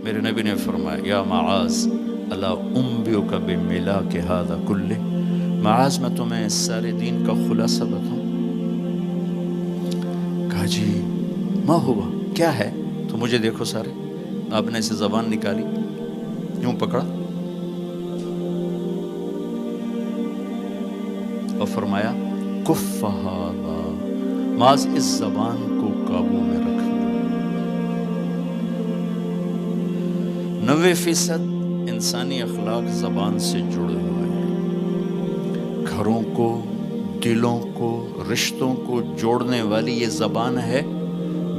میرے نبی نے فرمایا یا معاذ الا انبئک بملاک ھذا کلہ، معاذ میں تمہیں اس سارے دین کا خلاصہ بتاؤں؟ کہا جی ما ہوا، کیا ہے؟ تو مجھے دیکھو سارے، آپ نے اسے زبان نکالی، یوں پکڑا اور فرمایا کف ھذا، معاذ اس زبان کو قابو میں رکھ لو۔ 90% انسانی اخلاق زبان سے جڑے ہوئے ہیں۔ گھروں کو، دلوں کو، رشتوں کو جوڑنے والی یہ زبان ہے،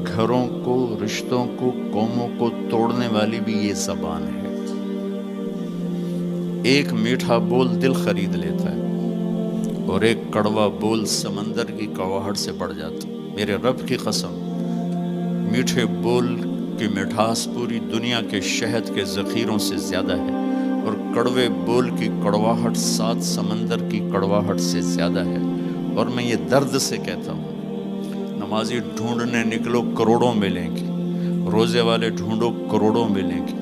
گھروں کو، رشتوں کو، قوموں کو توڑنے والی بھی یہ زبان ہے۔ ایک میٹھا بول دل خرید لیتا ہے اور ایک کڑوا بول سمندر کی کڑواہٹ سے بڑھ جاتا ہے۔ میرے رب کی قسم، میٹھے بول کی مٹھاس پوری دنیا کے شہد کے ذخیروں سے زیادہ ہے، اور کڑوے بول کی کڑواہٹ 7 سمندر کی کڑواہٹ سے زیادہ ہے۔ اور میں یہ درد سے کہتا ہوں، نمازی ڈھونڈنے نکلو کروڑوں ملیں گے، روزے والے ڈھونڈو کروڑوں ملیں گے،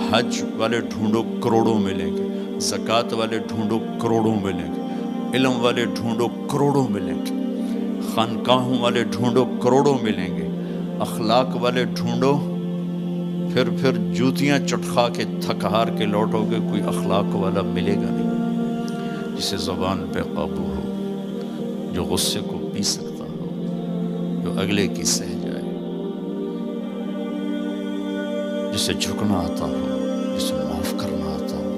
حج والے ڈھونڈو کروڑوں ملیں گے، زکوٰۃ والے ڈھونڈو کروڑوں ملیں گے، علم والے ڈھونڈو کروڑوں ملیں گے، خانقاہوں والے ڈھونڈو کروڑوں ملیں گے، اخلاق والے ڈھونڈو، پھر جوتیاں چٹخا کے تھک ہار کے لوٹو گے، کوئی اخلاق والا ملے گا نہیں، جسے زبان پہ قابو ہو، جو غصے کو پی سکتا ہو، جو اگلے کی سہ جائے، جسے جھکنا آتا ہو، جسے معاف کرنا آتا ہو،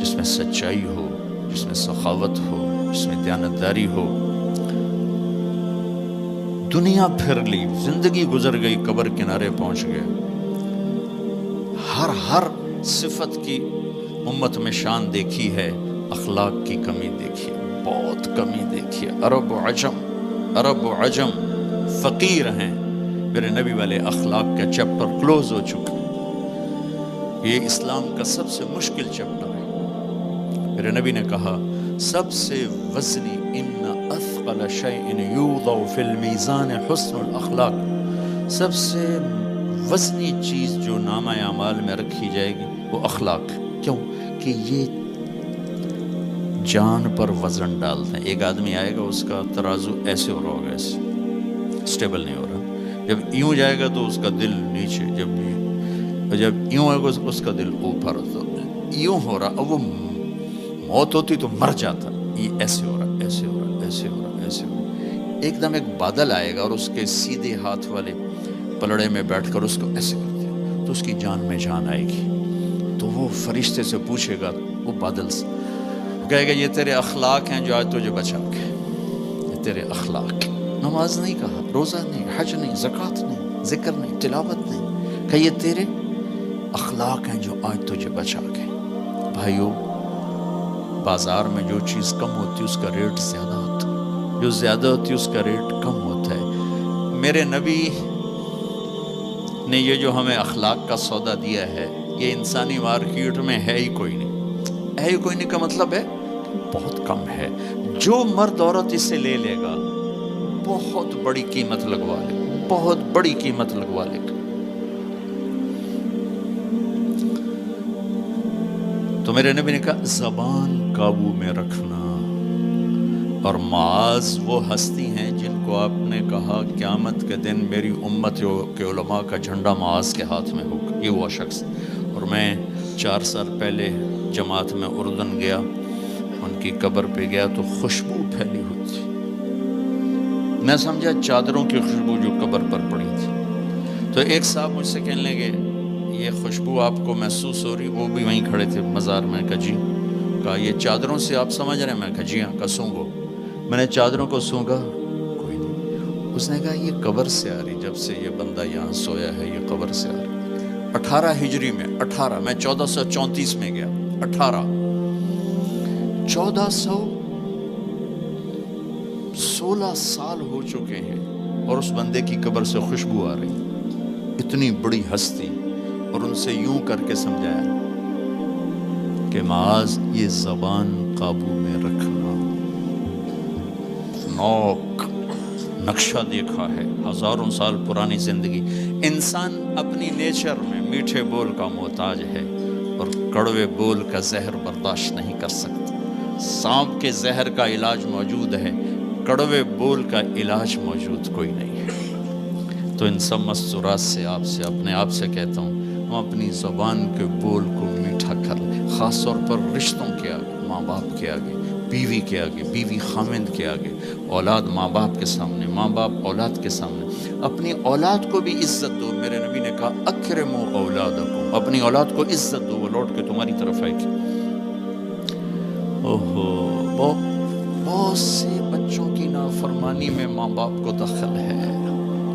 جس میں سچائی ہو، جس میں سخاوت ہو، جس میں دیانتداری ہو۔ دنیا پھر لی، زندگی گزر گئی، قبر کنارے پہنچ گئے، ہر صفت کی امت میں شان دیکھی ہے، اخلاق کی کمی دیکھی ہے، بہت کمی دیکھی ہے۔ عرب و عجم فقیر ہیں، میرے نبی والے اخلاق کا چیپٹر کلوز ہو چکا ہے۔ یہ اسلام کا سب سے مشکل چیپٹر ہے۔ میرے نبی نے کہا سب سے وزنی ان اثقل شیء یوضع فی المیزان حسن الاخلاق، سب سے وزنی چیز جو نامہ اعمال میں رکھی جائے گی وہ اخلاق۔ کیوں؟ کہ یہ جان پر وزن ڈالتے ہیں۔ ایک آدمی آئے گا، اس کا ترازو ایسے ہو رہا ہوگا، ایسے سٹیبل نہیں ہو رہا، جب یوں جائے گا تو اس کا دل نیچے، جب یوں آئے گا اس کا دل اوپر، تو یوں ہو رہا، اب وہ موت ہوتی تو مر جاتا، یہ ایسے ہو رہا، ایسے ہو رہا، ایسے ہو رہا، ایسے ہو رہا۔ ایک دم ایک بادل آئے گا اور اس کے سیدھے ہاتھ والے پلڑے میں بیٹھ کر اس کو ایسے کرتے ہیں تو اس کی جان میں جان آئے گی۔ تو وہ فرشتے سے پوچھے گا، وہ بادل سے کہے گا یہ تیرے اخلاق ہیں جو آج تجھے بچا کے، یہ تیرے اخلاق۔ نماز نہیں کہا، روزہ نہیں، حج نہیں، زکوٰۃ نہیں، ذکر نہیں، تلاوت نہیں، کہ یہ تیرے اخلاق ہیں جو آج تجھے بچا کے۔ بھائیو، بازار میں جو چیز کم ہوتی ہے اس کا ریٹ زیادہ ہوتا ہے، جو زیادہ ہوتی ہے اس کا ریٹ کم ہوتا ہے۔ میرے نبی نے یہ جو ہمیں اخلاق کا سودا دیا ہے، یہ انسانی مارکیٹ میں ہے ہی کوئی نہیں۔ ہے ہی کوئی نہیں کا مطلب ہے بہت کم ہے۔ جو مرد عورت اسے لے لے گا بہت بڑی قیمت لگوا لے، بہت بڑی قیمت لگوا لے گا۔ تو میرے نبی نے کہا زبان قابو میں رکھنا۔ اور معاذ وہ ہستی ہیں جن کو آپ نے کہا قیامت کے دن میری امت کے علماء کا جھنڈا معاذ کے ہاتھ میں ہوگا، یہ وہ شخص۔ اور میں 4 سال پہلے جماعت میں اردن گیا، ان کی قبر پہ گیا تو خوشبو پھیلی ہوئی تھی، میں سمجھا چادروں کی خوشبو جو قبر پر پڑی تھی۔ تو ایک صاحب مجھ سے کہنے لگے یہ خوشبو آپ کو محسوس ہو رہی؟ وہ بھی وہیں کھڑے تھے مزار میں۔ کہا جی۔ کہا یہ چادروں سے آپ سمجھ رہے ہیں؟ میں کہا جی ہاں۔ کہا سونگو۔ میں نے چادروں کو سونگا، کوئی نہیں۔ اس نے کہا یہ قبر سے آ رہی، جب سے یہ بندہ یہاں سویا ہے یہ قبر سے آ رہی۔ 18 ہجری میں، 18 میں 1434 میں گیا، 1416 سال ہو چکے ہیں اور اس بندے کی قبر سے خوشبو آ رہی، اتنی بڑی ہستی۔ اور ان سے یوں کر کے سمجھایا کہ معاذ یہ زبان قابو میں رکھنا۔ نوک نقشہ دیکھا ہے، 1000 سال پرانی زندگی، انسان اپنی نیچر میں میٹھے بول کا محتاج ہے اور کڑوے بول کا زہر برداشت نہیں کر سکتا۔ سانپ کے زہر کا علاج موجود ہے، کڑوے بول کا علاج موجود کوئی نہیں ہے۔ تو ان سب مستورات سے اپنے آپ سے کہتا ہوں، ہم اپنی زبان کے بول کو میٹھا کر لیں، خاص طور پر رشتوں کے آگے، ماں باپ کے آگے، بیوی کے آگے، بیوی خامند کے آگے، اولاد ماں باپ کے سامنے، ماں باپ اولاد کے سامنے۔ اپنی اولاد کو بھی عزت دو۔ میرے نبی نے کہا اکرموا اولادکم، اپنی اولاد کو عزت دو، وہ لوٹ کے تمہاری طرف آئے گی۔ بہت سے بچوں کی نافرمانی میں ماں باپ کو دخل ہے،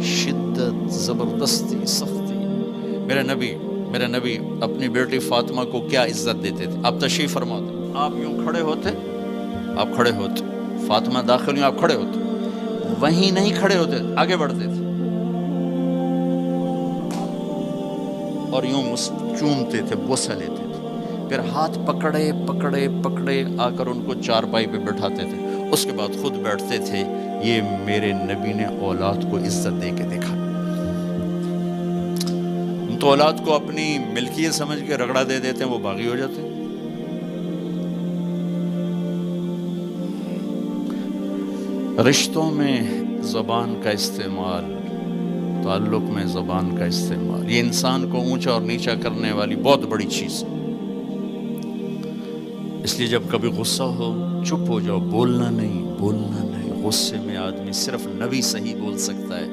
شدت، زبردستی، سختی۔ میرے نبی اپنی بیٹی فاطمہ کو کیا عزت دیتے تھے؟ آپ تشریف فرما دو، آپ یوں کھڑے ہوتے، فاطمہ داخل ہوئی، آپ کھڑے ہوتے، وہیں نہیں کھڑے ہوتے، آگے بڑھتے تھے اور یوں چومتے تھے، بوسہ لیتے تھے، پھر ہاتھ پکڑے آ کر ان کو چارپائی پہ بٹھاتے تھے، اس کے بعد خود بیٹھتے تھے۔ یہ میرے نبی نے اولاد کو عزت دے کے دیکھا۔ ہم تو اولاد کو اپنی ملکیت سمجھ کے رگڑا دے دیتے ہیں، وہ باغی ہو جاتے ہیں۔ رشتوں میں زبان کا استعمال، تعلق میں زبان کا استعمال، یہ انسان کو اونچا اور نیچا کرنے والی بہت بڑی چیز ہے۔ اس لیے جب کبھی غصہ ہو چپ ہو جاؤ، بولنا نہیں۔ غصے میں آدمی صرف نبی صحیح بول سکتا ہے،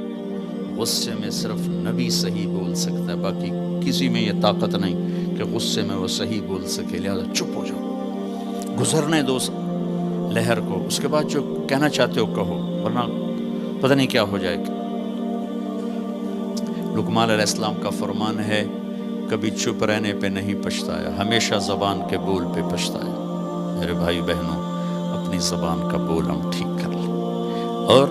غصے میں صرف نبی صحیح بول سکتا ہے، باقی کسی میں یہ طاقت نہیں کہ غصے میں وہ صحیح بول سکے۔ لہذا چپ ہو جاؤ، گزرنے دو لہر کو، اس کے بعد جو کہنا چاہتے ہو کہو، ورنہ پتہ نہیں کیا ہو جائے گا۔ لقمان علیہ السلام کا فرمان ہے، کبھی چپ رہنے پہ نہیں پچھتایا، ہمیشہ زبان کے بول پہ پچھتایا۔ میرے بھائی بہنوں، اپنی زبان کا بول ہم ٹھیک کر لیں۔ اور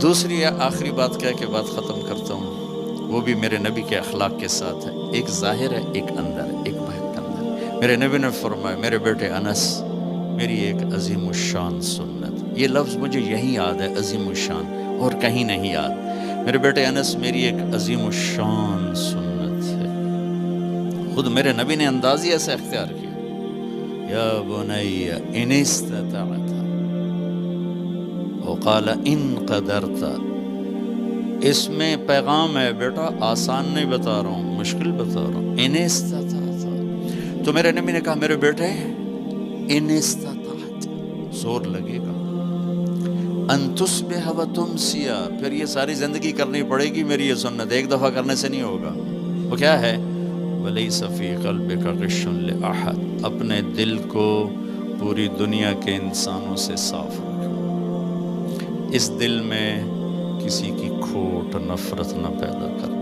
دوسری آخری بات کہہ کے بات ختم کرتا ہوں، وہ بھی میرے نبی کے اخلاق کے ساتھ ہے، ایک ظاہر ہے، ایک اندر ہے، ایک باہر کا اندر ہے۔ میرے نبی نے فرمایا، میرے بیٹے انس، میری ایک عظیم الشان سنت، یہ لفظ مجھے یہی یاد ہے، عظیم الشان، اور کہیں نہیں یاد۔ میرے بیٹے انس، میری ایک عظیم الشان سنت ہے۔ خود میرے نبی نے انداز ہی ایسا اختیار کیا، یا بنی ان استطعت، وقال ان قدرت۔ اس میں پیغام ہے، بیٹا آسان نہیں بتا رہا ہوں، مشکل بتا رہا ہوں۔ ان استطعت، تو میرے نبی نے کہا میرے بیٹے ان استطعت، زور لگے گا، ان تصبح و تمسی، پھر یہ ساری زندگی کرنی پڑے گی میری یہ سنت، ایک دفعہ کرنے سے نہیں ہوگا۔ وہ کیا ہے؟ وَلَيْسَ فِي قَلْبِكَ غِشٌّ لِأَحَدٍ، اپنے دل کو پوری دنیا کے انسانوں سے صاف رکھو، اس دل میں کسی کی کھوٹ، نفرت نہ پیدا کر۔